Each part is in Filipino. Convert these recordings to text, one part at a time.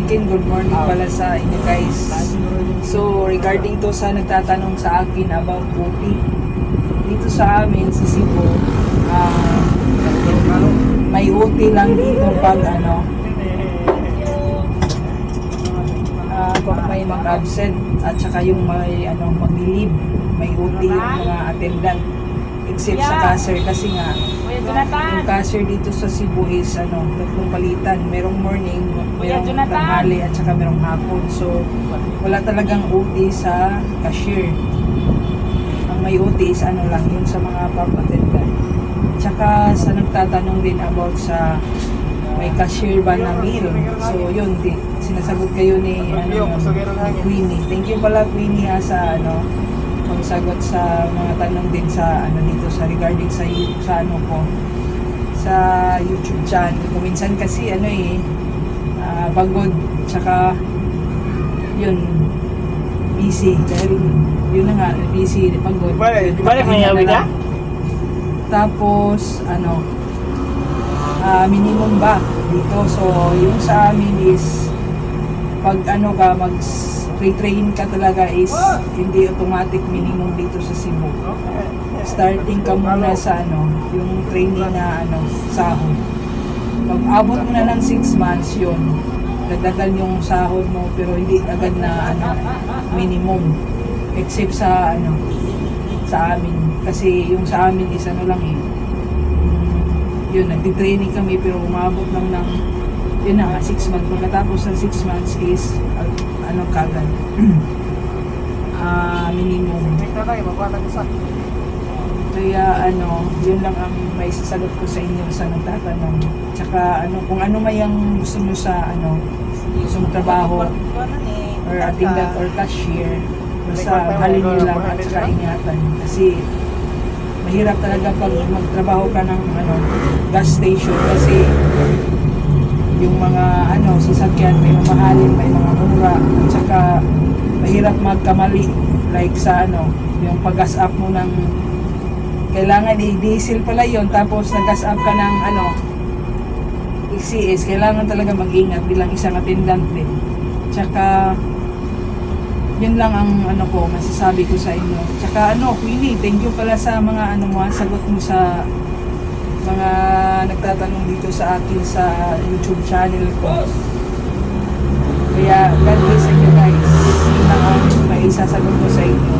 chicken, good morning pala sa inyo guys. So regarding to sa nagtatanong sa akin about OT, dito sa amin sa Cebu, may OT lang dito pag pag may mag-absent at saka yung may mag-leave, may OT yung mga attendant, except sa cashier kasi nga yung cashier dito sa Cebu is tatlong palitan, merong morning, merong tanghali at saka merong hapon. So wala talagang OT sa cashier. Ang may OT is lang yung sa mga pub attendant. Tsaka sa nagtatanong din about sa may cashier ba na meal. So yun, sinasagot kayo ni Queenie. Thank you pala Queenie sa pagsagot sa mga tanong din sa dito sa regarding sa YouTube channel. Kung minsan kasi pagod, tsaka yun busy dahil yun na nga, busy, pagod. Balik na yan. Tapos minimum ba dito. So yung sa amin is pag mag-retrain ka talaga is hindi automatic minimum dito sa Cebu. Starting ka muna sa yung training na sahod. Pag abot mo na ng 6 months yun, dagdagan yung sahod mo pero hindi agad na minimum. Except sa sa amin. Kasi yung sa amin is yun, nagtitraining kami pero umabot lang ng yun na 6 months. Pagkatapos ng 6 months is kagad minimum. Kaya yun lang ang may sasagot ko sa inyo sa nagtatanong. Tsaka kung may ang gusto nyo sa gusto mo trabaho or attendant or cashier, basta halin nyo lang at saka ingatan. Kasi mahirap talaga pag magtrabaho ka ng gas station kasi yung mga sasakyan may mamahalin, may mga mura at saka mahirap magkamali like sa yung pag-gas up mo ng kailangan i-diesel pala yon tapos nag-gas up ka ng XCS, kailangan talaga mag-ingat bilang isang attendant din. Tsaka yun lang ang ko masasabi ko sa inyo. Tsaka Queenie, thank you pala sa mga sagot mo sa mga nagtatanong dito sa akin sa YouTube channel ko. Kaya God bless you guys. Yun lang ang may isasagot ko sa inyo.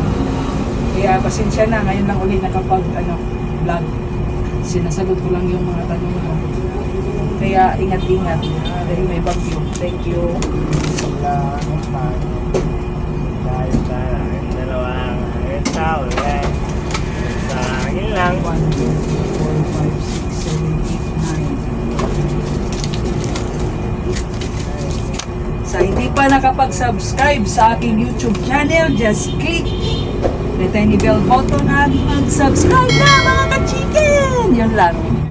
Kaya pasensya na, ngayon lang ulit nakapag vlog. Sinasagot ko lang yung mga tanong mo. Kaya ingat-ingat dahil may bagyo. Thank you. Dalawang tao sa akin lang 1, 2, 3, 4, 5, 6, 7, 8, 9. Sa hindi pa nakapag-subscribe sa aking YouTube channel, just click the tiny bell button at mag-subscribe na mga ka-chicken! Yun lang.